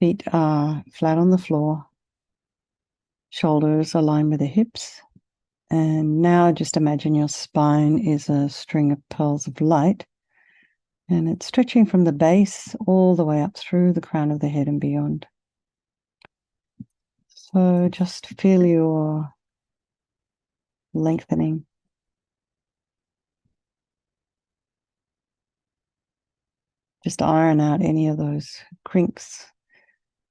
Feet are flat on the floor, shoulders aligned with the hips. And now just imagine your spine is a string of pearls of light, and it's stretching from the base all the way up through the crown of the head and beyond. So just feel your lengthening. Just iron out any of those crinks.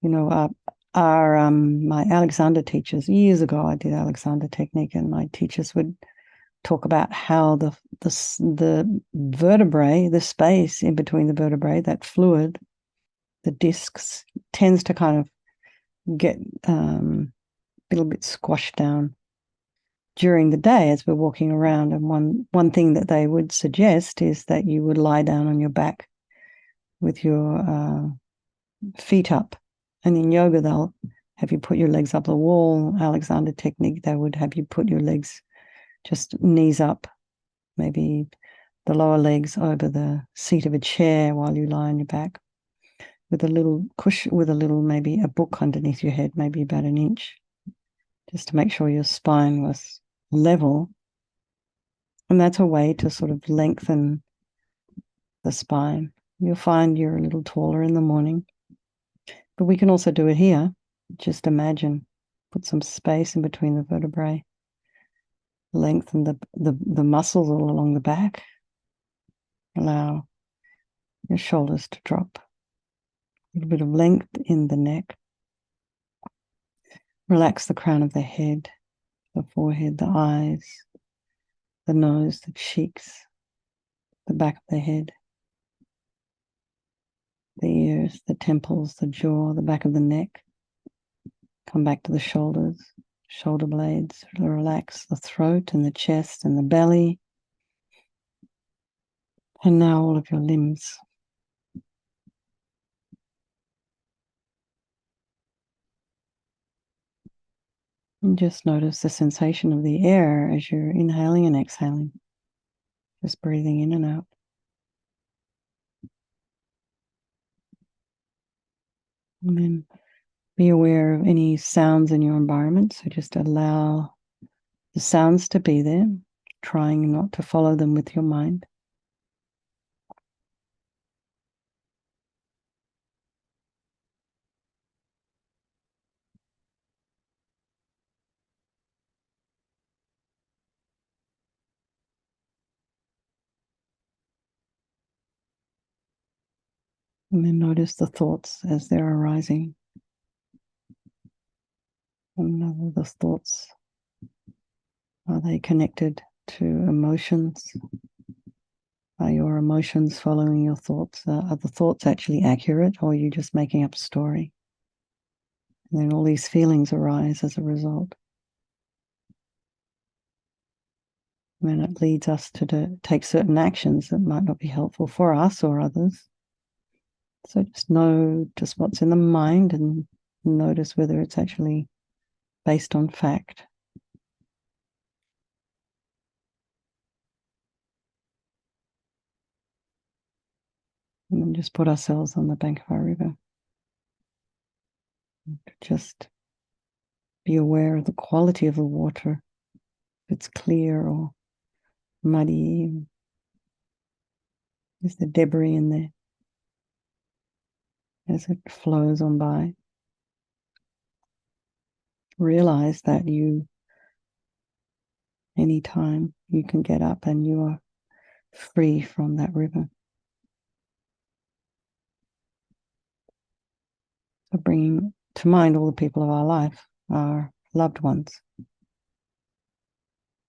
You know, my Alexander teachers, years ago, I did Alexander technique, and my teachers would talk about how the vertebrae, the space in between the vertebrae, that fluid, the discs, tends to kind of get a little bit squashed down during the day as we're walking around. And one thing that they would suggest is that you would lie down on your back with your feet up. And in yoga, they'll have you put your legs up the wall. Alexander technique, they would have you put your legs just knees up, maybe the lower legs over the seat of a chair while you lie on your back, with a little cushion, with a little, maybe a book underneath your head, maybe about an inch, just to make sure your spine was level. And that's a way to sort of lengthen the spine. You'll find you're a little taller in the morning, but we can also do it here. Just imagine, put some space in between the vertebrae, lengthen the muscles all along the back, allow your shoulders to drop, a little bit of length in the neck. Relax the crown of the head, the forehead, the eyes, the nose, the cheeks, the back of the head, the ears, the temples, the jaw, the back of the neck. Come back to the shoulders, shoulder blades. Relax the throat and the chest and the belly. And now all of your limbs. And just notice the sensation of the air as you're inhaling and exhaling. Just breathing in and out. And then be aware of any sounds in your environment. So just allow the sounds to be there, trying not to follow them with your mind. And then notice the thoughts as they're arising. And the thoughts, are they connected to emotions? Are your emotions following your thoughts? Are the thoughts actually accurate, or are you just making up a story? And then all these feelings arise as a result. And then it leads us to take certain actions that might not be helpful for us or others. So just know just what's in the mind and notice whether it's actually based on fact. And then just put ourselves on the bank of our river. Just be aware of the quality of the water, if it's clear or muddy. Is there debris in there as it flows on by? Realize that anytime you can get up and you are free from that river. So bringing to mind all the people of our life, our loved ones,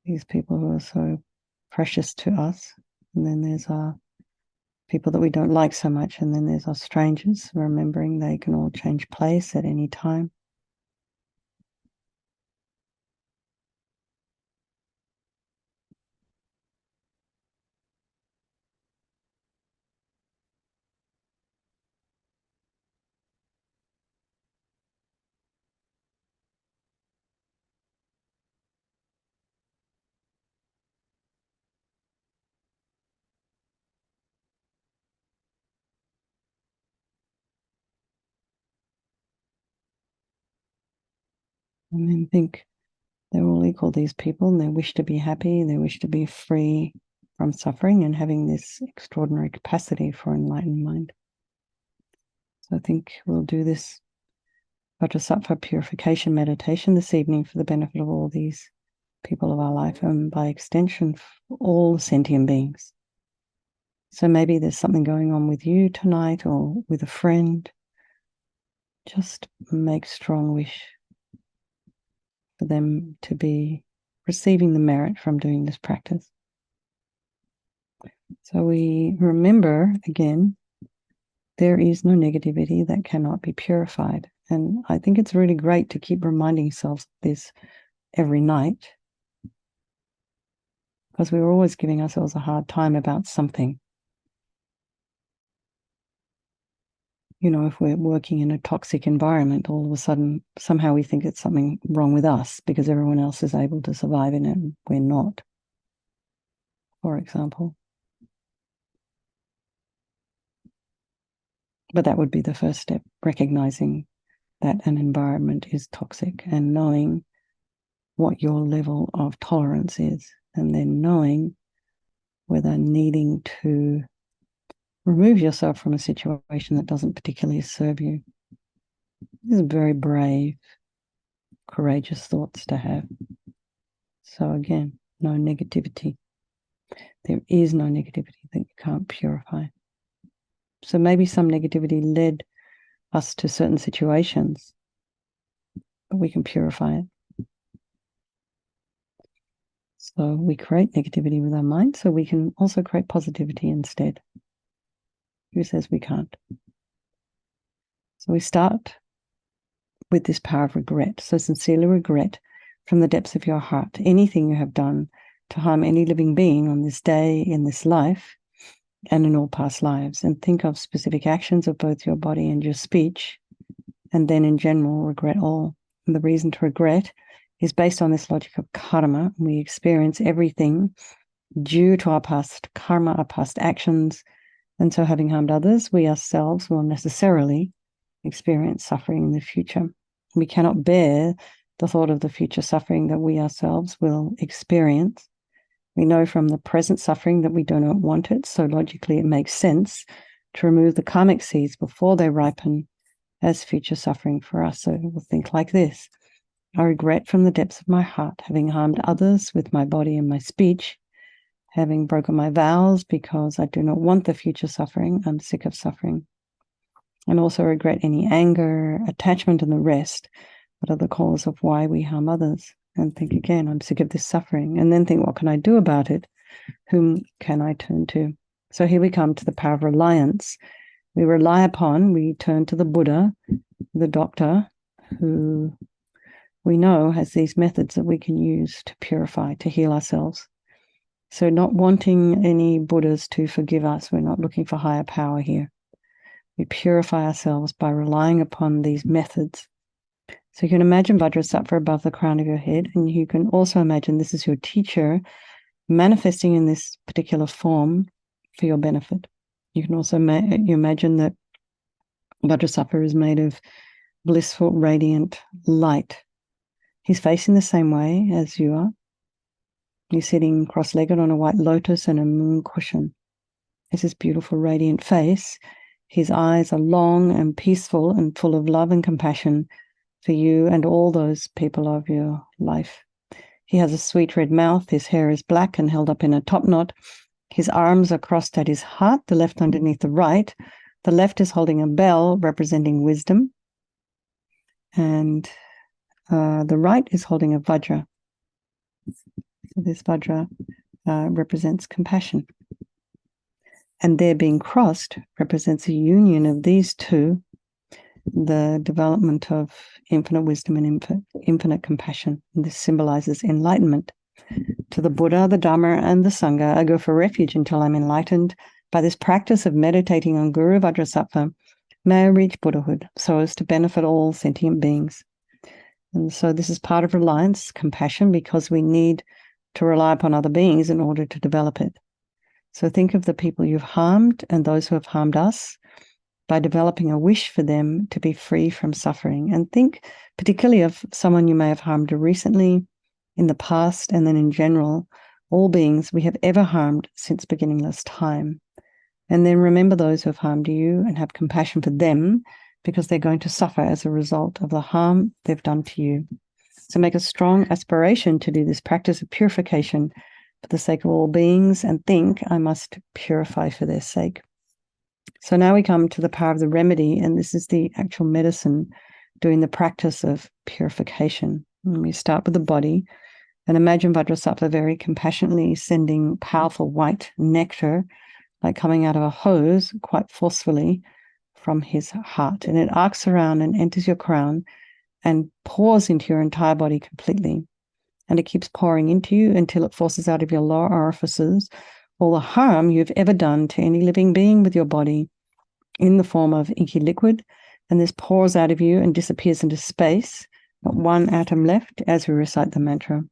these people who are so precious to us. And then there's our people that we don't like so much. And then there's our strangers, remembering they can all change place at any time. And then think they're all equal, these people, and they wish to be happy, they wish to be free from suffering and having this extraordinary capacity for enlightened mind. So I think we'll do this Vajrasattva purification meditation this evening for the benefit of all these people of our life and by extension for all sentient beings. So maybe there's something going on with you tonight or with a friend. Just make strong wish for them to be receiving the merit from doing this practice. So we remember again, there is no negativity that cannot be purified. And I think it's really great to keep reminding ourselves of this every night, because we're always giving ourselves a hard time about something. You know, if we're working in a toxic environment, all of a sudden, somehow we think it's something wrong with us because everyone else is able to survive in it and we're not, for example. But that would be the first step, recognizing that an environment is toxic and knowing what your level of tolerance is, and then knowing whether needing to remove yourself from a situation that doesn't particularly serve you. These are very brave, courageous thoughts to have. So again, no negativity. There is no negativity that you can't purify. So maybe some negativity led us to certain situations, but we can purify it. So we create negativity with our mind, so we can also create positivity instead. Who says we can't? So we start with this power of regret. So sincerely regret from the depths of your heart anything you have done to harm any living being on this day, in this life, and in all past lives. And think of specific actions of both your body and your speech, and then in general, regret all. And the reason to regret is based on this logic of karma. We experience everything due to our past karma, our past actions. And so having harmed others, we ourselves will necessarily experience suffering in the future. We cannot bear the thought of the future suffering that we ourselves will experience. We know from the present suffering that we do not want it, so logically it makes sense to remove the karmic seeds before they ripen as future suffering for us. So we'll think like this. I regret from the depths of my heart having harmed others with my body and my speech, having broken my vows because I do not want the future suffering. I'm sick of suffering. And also regret any anger, attachment, and the rest that are the cause of why we harm others. And think again, I'm sick of this suffering. And then think, what can I do about it? Whom can I turn to? So here we come to the power of reliance. We rely upon, we turn to the Buddha, the doctor, who we know has these methods that we can use to purify, to heal ourselves. So not wanting any Buddhas to forgive us, we're not looking for higher power here. We purify ourselves by relying upon these methods. So you can imagine Vajrasattva above the crown of your head, and you can also imagine this is your teacher manifesting in this particular form for your benefit. You can also imagine that Vajrasattva is made of blissful, radiant light. He's facing the same way as you are. He's sitting cross-legged on a white lotus and a moon cushion. It's his beautiful, radiant face. His eyes are long and peaceful and full of love and compassion for you and all those people of your life. He has a sweet red mouth. His hair is black and held up in a top knot. His arms are crossed at his heart, the left underneath the right. The left is holding a bell representing wisdom. And the right is holding a vajra. So this vajra represents compassion. And their being crossed represents a union of these two, the development of infinite wisdom and infinite compassion. And this symbolizes enlightenment. To the Buddha, the Dhamma, and the Sangha, I go for refuge until I'm enlightened. By this practice of meditating on Guru Vajrasattva, may I reach Buddhahood so as to benefit all sentient beings. And so this is part of reliance, compassion, because we need to rely upon other beings in order to develop it. So think of the people you've harmed and those who have harmed us. by developing a wish for them to be free from suffering. And think particularly of someone you may have harmed recently, in the past, and then in general, all beings we have ever harmed since beginningless time. And then remember those who have harmed you and have compassion for them, because they're going to suffer as a result of the harm they've done to you. So make a strong aspiration to do this practice of purification for the sake of all beings, and think, I must purify for their sake. So now we come to the power of the remedy, and this is the actual medicine doing the practice of purification. And we start with the body, and imagine Vajrasattva very compassionately sending powerful white nectar, like coming out of a hose, quite forcefully from his heart. And it arcs around and enters your crown and pours into your entire body completely. And it keeps pouring into you until it forces out of your lower orifices all the harm you've ever done to any living being with your body in the form of inky liquid. And this pours out of you and disappears into space, not one atom left, as we recite the mantra.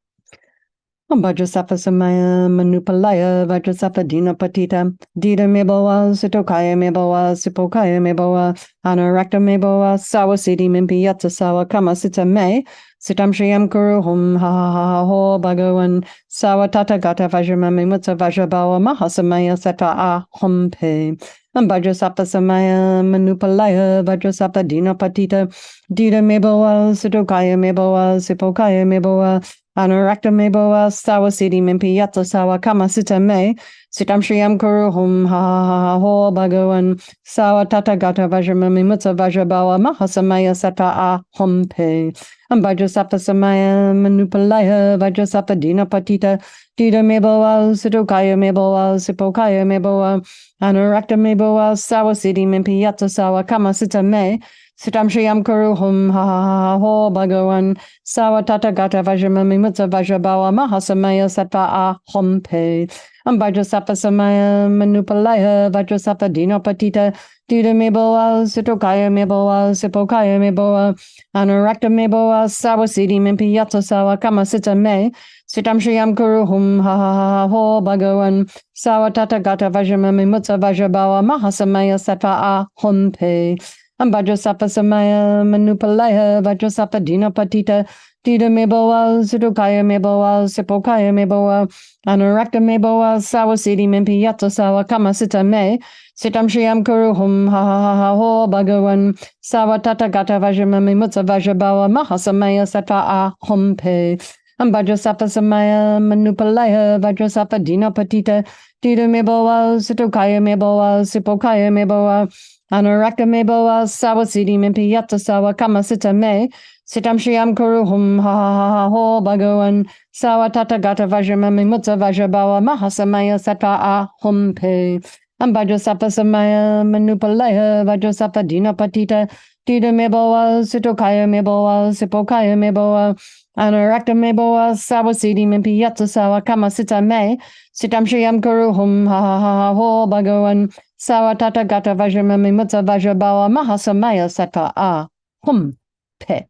Om Vajrasattva Samaya Manupalaya Vajrasattva Dina Patita Dita Meboa Sitokaya Meboa Sipokaya Meboa Anarakta Meboa Sawasiti Mimpi Yatsa Sawa Kama Sita Me Sitam Shriyam Kuru Hum Ha Ha Ha Ho Bhagavan Sawa Tata Gata Vajramami Mutsa Vajrabawa Mahasamaya Sata A Hum Pe Om Vajrasattva Samaya Manupalaya Vajrasattva Dina Patita Dita Meboa Sitokaya Meboa Sipokaya Meboa Anarakta Meboa Sawasiti Mimpi Yatsa Sawa Kama Sita Me Sitam Shriyam Kuru Hum Ha Ha Ha Ho Bhagavan Sawa Tata Gata Vajramami Mutsa Vajrabawa Mahasamaya Sata A Hum Pe Om Vajrasattva Samaya Manupalaya Vajrasattva Dina Patita Dita Meboa Sitokaya Meboa Sipokaya Meboa Anarakta Meboa Sawasiti Mimpi Yatsa Sawa Kama Sita Me Sitam Shriyam Kuru Hum Ha Ha Ha Ho Bhagavan Sawa Tata Gata Vajramami Mutsa Vajrabawa Mahasamaya Sattva A Hum Pe Om Vajrasattva Samaya Manupalaya Vajrasattva Dina Patita Dita Meboa Sitokaya Meboa Sipokaya Meboa Anarakta Meboa Sawasiti Mimpi Yatsa Sawa Kama Sita Me Sitam Shriyam Kuru Hum Ha Ha Ha Ho Bhagavan Sawa Tata Gata Vajramami Mutsa Vajrabawa Mahasamaya Sattva A Hum Pe Om Vajrasattva Samaya Manupalaya Vajrasattva Dina Patita Dita Meboa Sitokaya Meboa Sipokaya Meboa Anarakta Meboa Sawasiti Mimpi Yatsa Sawa Kama Sita Me Sitam Shriyam Kuru Hum Ha Ha Ha Ho Bhagavan Sawa Tata Gata Vajramami Mutsa Vajrabawa Mahasamaya Sattva A Hum Pe Om Vajrasattva Samaya Manupalaya Vajrasattva Dina Patita Dita Meboa Sitokaya Meboa Sipokaya Meboa Anarakta Meboa Sawasiti Mimpi Yatsa Sawa Kama Sita Me Sitam Shriyam Kuru Hum Ha Ha Ha Ho Bhagavan Sawa Tata Gata Vajramami Mutsa Vajrabawa Mahasamaya Sattva A Hum Pe Om Vajrasattva Samaya Manupalaya Vajrasattva Dina Patita Dita Meboa Sitokaya Meboa Sipokaya Meboa Anarakta Meboa Sawasiti Mimpi Yatsa Sawa Kama Sita Me Sitam Shriyam Kuru Hum Ha Ha Ha Ho Bhagavan Sawa Tata Gata Vajramami Mutsa Vajrabawa Mahasamaya Sattva A Hum Pe.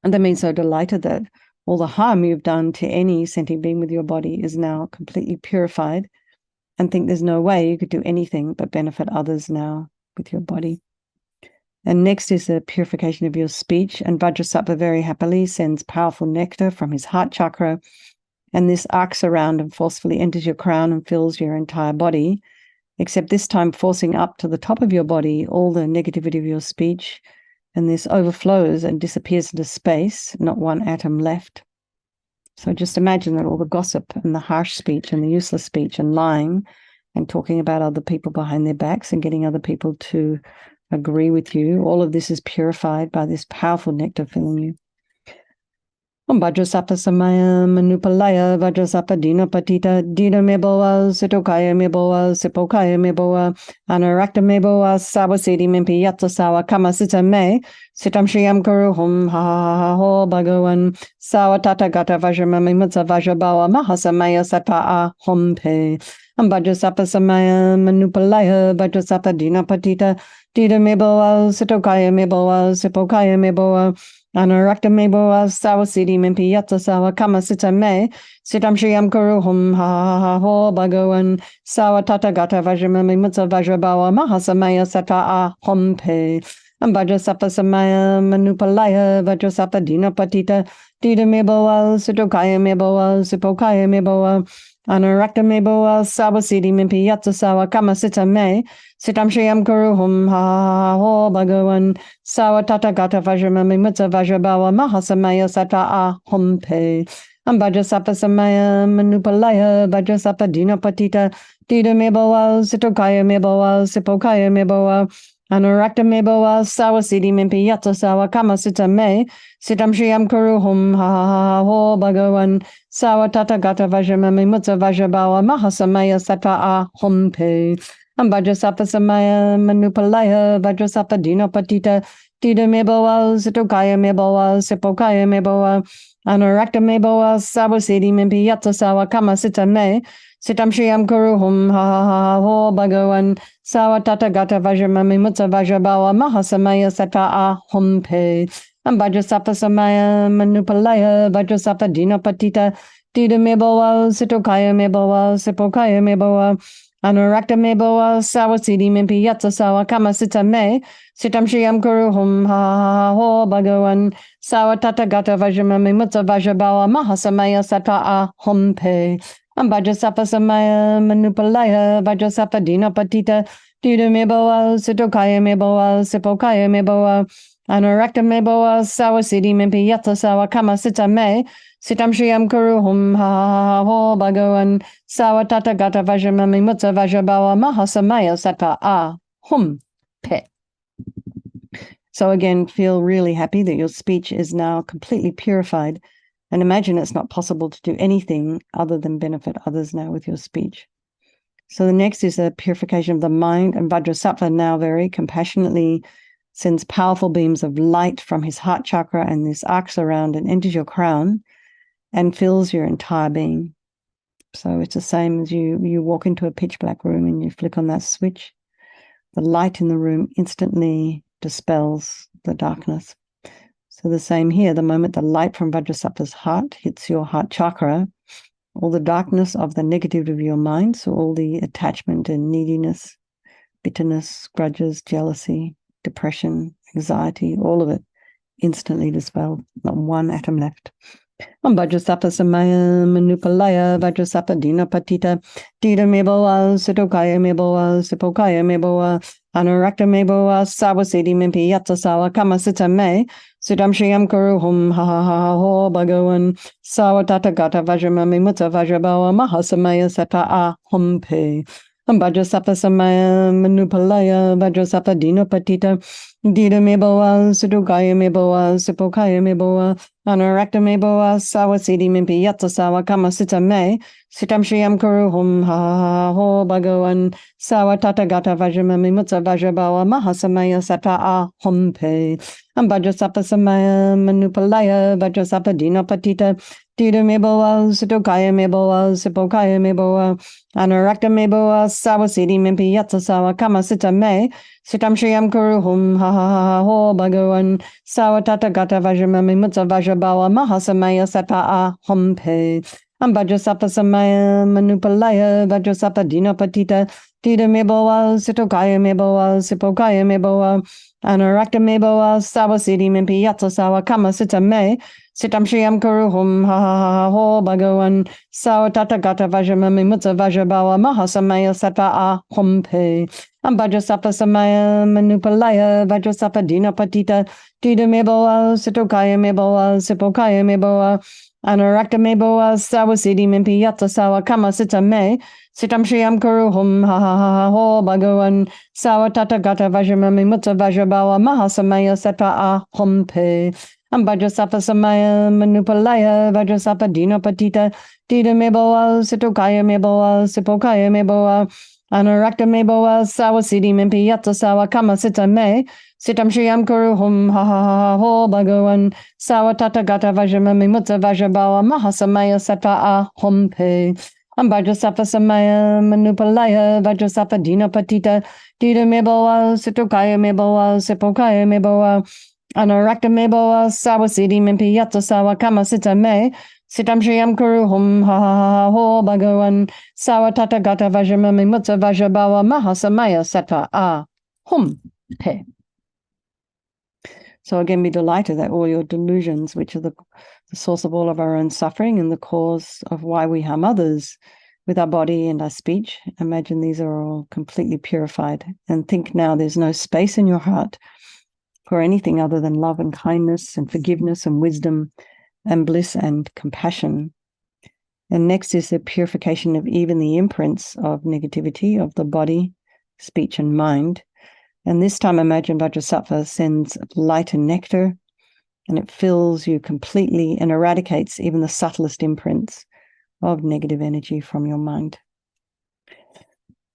And that means so delighted that all the harm you've done to any sentient being with your body is now completely purified, and think there's no way you could do anything but benefit others now with your body. And next is the purification of your speech, and Vajrasattva very happily sends powerful nectar from his heart chakra, and this arcs around and forcefully enters your crown and fills your entire body, except this time forcing up to the top of your body all the negativity of your speech, and this overflows and disappears into space, not one atom left. So just imagine that all the gossip and the harsh speech and the useless speech and lying and talking about other people behind their backs and getting other people to agree with you, all of this is purified by this powerful nectar filling you. Om Vajrasattva Samaya Manupalaya Vajrasattva Dina Patita Dita Meboa Sitokaya Meboa Sipokaya Meboa Anarakta Meboa Sawasiti Mimpi Yatsa Sawa Kama Sita Me Sitam Shriyam Kuru Hum Ha Ha Ha Ho Bhagavan Sawa Tata Gata Vajramami Mutsa Vajrabawa Mahasamaya Sattva A Hum Pe Om Vajrasattva Samaya Manupalaya Vajrasattva Dina Patita Dita Meboa Sitokaya Meboa Sipokaya Meboa Anarakta meboa sawa siddhi mimpi yatsa sawa kama sita me sitam shriyam kuru hum ha ha ha ho bhagavan sawa tata gata vajramami mutsa vajrabawa mahasamaya sata a hom pe Vajrasapa samaya manupalaya vajrasapa dina patita dida meboa sutokaya meboa sipokaya meboa Anarakta meboa sawa siddhi mimpi yatsa sawa kama sita me sitam shriyam kuru hum ha ha ha ho bhagavan Sawa tata gata vajramami mutsa vajrabawa mahasamaya sata a hompe. Vajrasapa samaya manupalaya vajrasapa dina patita dida meboa sitokaya meboa sipokaya meboa Anurakta meboa sawa siddhi mimpi yatsa sawa kama sita me sitam shriyam kuru hum ha ha ha ho bhagavan sawa tata gata vajramami mutsa vajrabawa mahasamaya sata a hompe. Vajrasapa samaya manupalaya vajrasapa dina patita dida meboa sitokaya meboa sipokaya meboa Anurakta meboa sawa siddhi mimpi yatsa sawa kama sita me sitam shriyam kuru hum ha ha ha ho bhagavan sawa tata gata vajramami mutsa vajrabawa mahasamaya sata a hompe Vajrasapa samaya manupalaya vajrasapa dina patita dida meboa sitokaya meboa sipokaya meboa Anurakta meboa sawa siddhi mimpi yatsa sawa kama sita me sitam shriyam kuru hum ha ha ha ho bhagavan sawa tata gata vajramami mutsa vajrabawa mahasamaya sata a hompe Vajrasapa samaya manupalaya vajrasapa dina patita dida meboa sitokaya meboa sipokaya meboa Anurakta meboa sawa siddhi mimpi yatsa sawa kama sita me sitam shriyam kuru hum ha ha ha ho bhagavan sawa tata gata vajramami mutsa vajrabawa mahasamaya sata a hum pe. So again, feel really happy that your speech is now completely purified, and imagine it's not possible to do anything other than benefit others now with your speech. So the next is the purification of the mind, and Vajrasattva now very compassionately sends powerful beams of light from his heart chakra and this arcs around and enters your crown and fills your entire being. So it's the same as you walk into a pitch black room and you flick on that switch. The light in the room instantly dispels the darkness. So the same here, the moment the light from Vajrasattva's heart hits your heart chakra, all the darkness of the negativity of your mind, so all the attachment and neediness, bitterness, grudges, jealousy, depression, anxiety, all of it instantly dispelled, not one atom left. Vajrasapa samaya manupalaya vajrasapa dina patita dida meboa sitokaya meboa sipokaya meboa anurakta meboa sawa siddhi mimpi yatsa sawa kama sita me sitam shriyam kuru hum ha ha ha ho bhagavan sawa tata gata vajramami mutsa vajrabawa mahasamaya sata a humpe Vajrasapa samaya manupalaya vajrasapa dina patita dida meboa sitokaya meboa sipokaya meboa Anurakta meboa sawa siddhi mimpi yatsa sawa kama sita me sitam shriyam kuru hum ha ha ha ho bhagavan sawa tata gata vajramami mutsa vajrabawa mahasamaya sata a hompe Vajrasapa samaya manupalaya vajrasapa dina patita dida meboa sitokaya meboa sipokaya meboa Anurakta meboa sawa siddhi mimpi yatsa sawa kama sita me sitam shriyam kuru hum ha ha ha ho bhagavan sawa tata gata vajramami mutsa vajrabawa mahasamaya sata a hompe Vajrasapa samaya manupalaya vajrasapa dina patita dida meboa sitokaya meboa sipokaya meboa Anurakta meboa sawa siddhi mimpi yatsa sawa kama sita me sitam shriyam kuru hum ha ha ha ho bhagavan sawa tata gata vajramami mutsa vajrabawa mahasamaya sata a hompe Vajrasapa samaya manupalaya vajrasapa dina patita dida meboa sitokaya meboa sipokaya meboa Anurakta meboa sawa siddhi mimpi yatsa sawa kama sita me sitam shriyam kuru hum ha ha ha ho bhagavan sawa tata gata vajramami mutsa vajrabawa mahasamaya sata a hompe Vajrasapa samaya manupalaya vajrasapa dina patita dida meboa sitokaya meboa sipokaya meboa Anurakta meboa sawa siddhi mimpi yatsa sawa kama sita me sitam shriyam kuru hum ha ha ha ho bhagavan sawa tata gata vajramami mutsa vajrabawa mahasamaya sata a hompe Vajrasapa samaya manupalaya vajrasapa dina patita dida meboa sitokaya meboa sipokaya meboa Anarakta meboa sawa siddhi mimpi yatsa sawa kama sita me. Sitam Shriyam Kuru Hum Ha Ha Ha Ho Bhagavan Sawa Tata Gata Vajramami Mutsa Vajrabawa Mahasamaya Sata Ah Hum Pe. So again, be delighted that all your delusions, which are the source of all of our own suffering and the cause of why we harm others with our body and our speech, imagine these are all completely purified. And think now there's no space in your heart for anything other than love and kindness and forgiveness and wisdom and bliss and compassion. And next is the purification of even the imprints of negativity of the body, speech, and mind. And this time, imagine Vajrasattva sends light and nectar, and it fills you completely and eradicates even the subtlest imprints of negative energy from your mind.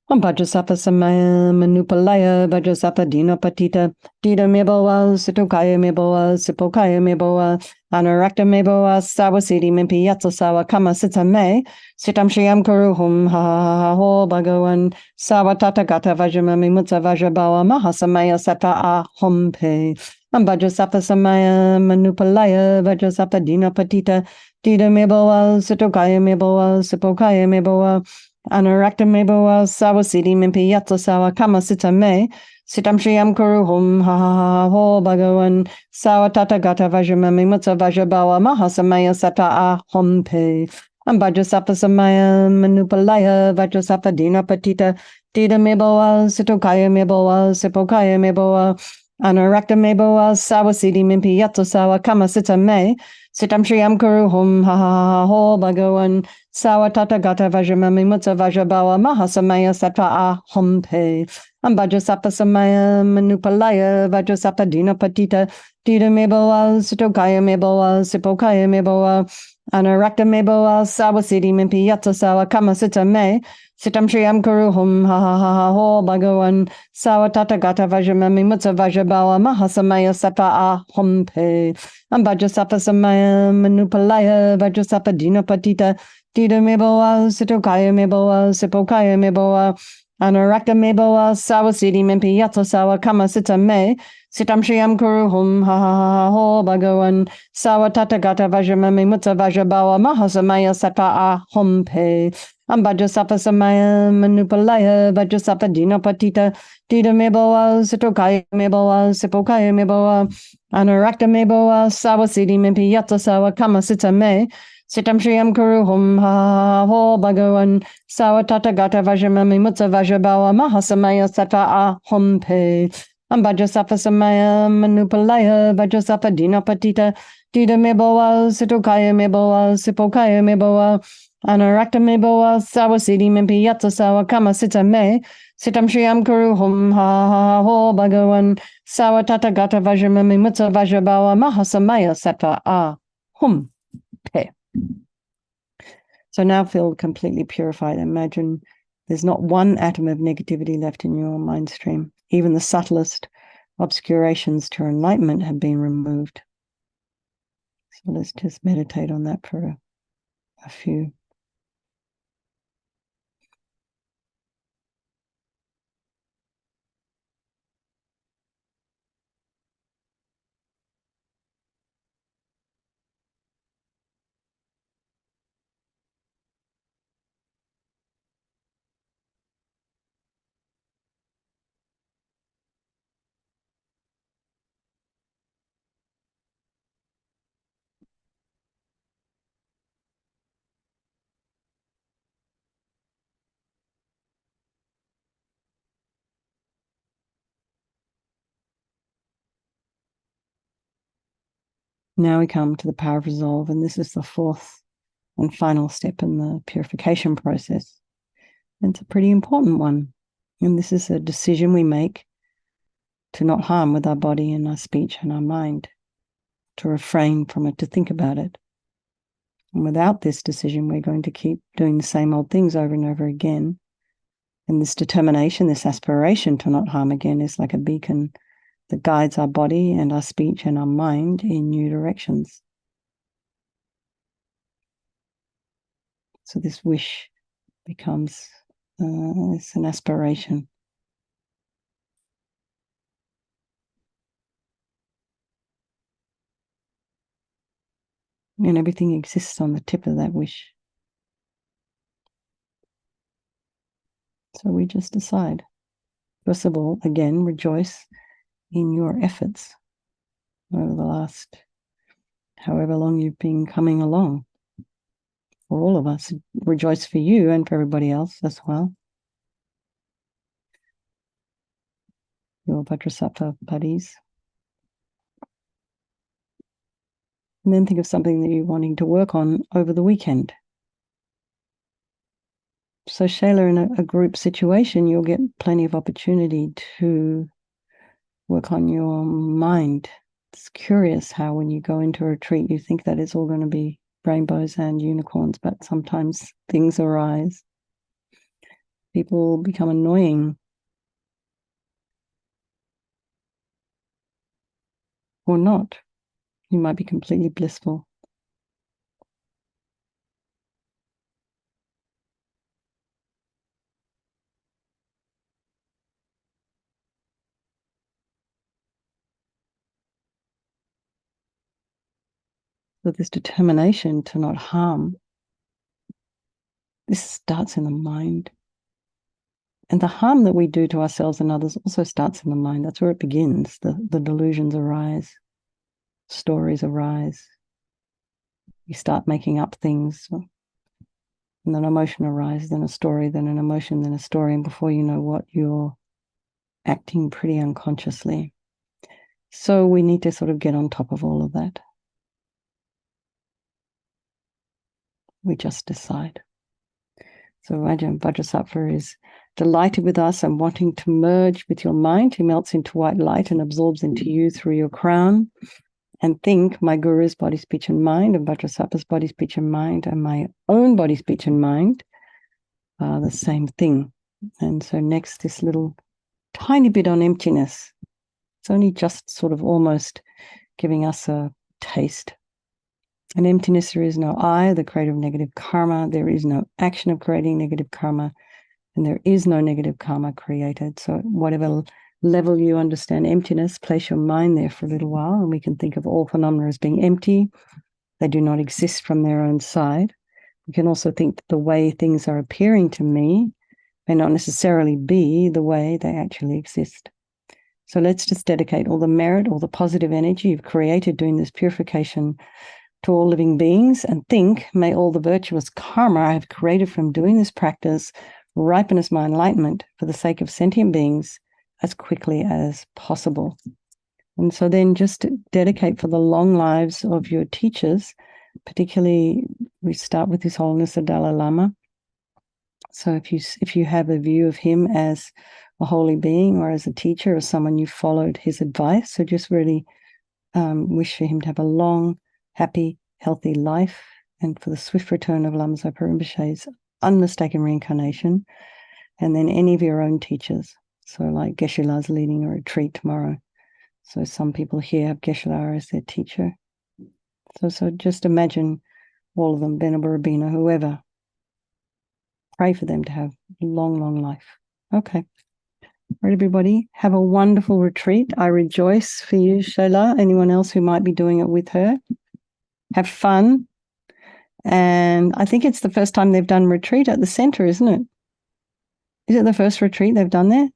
Vajrasattva samaya manupalaya Vajrasattva dinapatita dita meboa situkaya meboa sipokaya meboa anarakta meboa sawasiti mimpi yatsa sawa kama sita me sitam shriyam kuru hum ha ha ha ho bhagavan sawatata gata vajramami mutsa vajrabawa mahasamaya sata a hum pe Vajrasattva samaya manupalaya Vajrasattva dinapatita dita meboa situkaya meboa sipokaya meboa Anarakta meboa sawa siddhi mimpi yatsa sawa kama sita me sitam shriyam kuru hum ha ha ha ho bhagavan sawa tata gata vajramami mutsa vajrabawa mahasamaya sata a hum pe Vajrasattva samaya manupalaya Vajrasattva dinapatita dita meboa situkaya meboa sipokaya meboa Anarakta meboa sawa siddhi mimpi yatsa sawa kama sita me sitam shriyam kuru hum ha ha ha ho bhagavan Sawa tata gata vajramami mutsa vajrabawa mahasamaya sata a hum pe Vajrasattva samaya manupalaya Vajrasattva dinapatita dita meboa sitokaya meboa sipokaya meboa anarakta meboa sawa siddhi mimpi yatsa sawa kama sita me sitam shriyam kuru hum ha ha ha ha ho bhagavan sawa tata gata vajramami mutsa vajrabawa mahasamaya sata a hum pe Vajrasattva samaya manupalaya Vajrasattva dinapatita Dita meboa, sitokaya meboa, sipokaya meboa, anarakta meboa, sawa siddhi mimpi yatsa sawa kama sita me, sitam shriyam kuru hum ha ha ha ho bhagavan, sawa tata gata vajramami mutsa vajrabawa mahasamaya sata a hum pe. Vajrasattva samaya manupalaya, Vajrasattva dinapatita, dita meboa, sitokaya meboa, sipokaya meboa, anarakta meboa, sawa siddhi mimpi yatsa sawa kama sita me, Sitam Shriyam Kuru Hum Ha Ho Bhagavan Sawa Tata Gata Vajramami Mutsa Vajrabawa Mahasamaya Sata A Hum Pe Vajrasattva Samaya Manupalaya Vajrasattva Dinapatita Dita Meboa Situkaya Meboa Sipokaya Meboa Anarakta Meboa Sawa Siddhi Mimpi Yatsa Sawa Kama Sita Me Sitam Shriyam Kuru Hum Ha Ho Bhagavan Sawa Tata Gata Vajramami Mutsa Vajrabawa Mahasamaya Sata A Hum Pe. So now feel completely purified. Imagine there's not one atom of negativity left in your mind stream. Even the subtlest obscurations to enlightenment have been removed. So let's just meditate on that for a few. Now we come to the power of resolve, and this is the fourth and final step in the purification process. And it's a pretty important one. And this is a decision we make to not harm with our body and our speech and our mind, to refrain from it, to think about it. And without this decision, we're going to keep doing the same old things over and over again. And this determination, this aspiration to not harm again is like a beacon that guides our body and our speech and our mind in new directions. So this wish becomes it's an aspiration. And everything exists on the tip of that wish. So we just decide. First of all, again, rejoice in your efforts over the last however long you've been coming along. For all of us, rejoice for you and for everybody else as well. Your Vajrasattva buddies. And then think of something that you're wanting to work on over the weekend. So, Shayla, in a group situation, you'll get plenty of opportunity to work on your mind. It's curious how when you go into a retreat, you think that it's all going to be rainbows and unicorns, but sometimes things arise. People become annoying or not. You might be completely blissful. But this determination to not harm, this starts in the mind. And the harm that we do to ourselves and others also starts in the mind. That's where it begins. The delusions arise, stories arise. You start making up things. And then emotion arises, then a story, then an emotion, then a story. And before you know what, you're acting pretty unconsciously. So we need to sort of get on top of all of that. We just decide. So Raja Vajrasattva is delighted with us and wanting to merge with your mind. He melts into white light and absorbs into you through your crown. And think my guru's body, speech, and mind, and Vajrasattva's body, speech, and mind, and my own body, speech, and mind are the same thing. And so next, this little tiny bit on emptiness. It's only just sort of almost giving us a taste. In emptiness, there is no I, the creator of negative karma. There is no action of creating negative karma. And there is no negative karma created. So whatever level you understand emptiness, place your mind there for a little while, and we can think of all phenomena as being empty. They do not exist from their own side. We can also think that the way things are appearing to me may not necessarily be the way they actually exist. So let's just dedicate all the merit, all the positive energy you've created doing this purification to all living beings, and think, may all the virtuous karma I have created from doing this practice ripen as my enlightenment for the sake of sentient beings as quickly as possible. And so then just dedicate for the long lives of your teachers, particularly we start with His Holiness the Dalai Lama. So if you have a view of him as a holy being or as a teacher or someone you followed his advice, so just really wish for him to have a long, happy, healthy life, and for the swift return of Lama Zopa Rinpoche's unmistaken reincarnation, and then any of your own teachers. So like Geshe-La's leading a retreat tomorrow. So some people here have Geshe-La as their teacher. So just imagine all of them, Venerable Rabina, whoever. Pray for them to have a long, long life. Okay. All right, everybody, have a wonderful retreat. I rejoice for you, Shayla, anyone else who might be doing it with her. Have fun. And I think it's the first time they've done retreat at the center, isn't it? Is it the first retreat they've done there?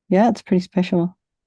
Yeah, it's pretty special.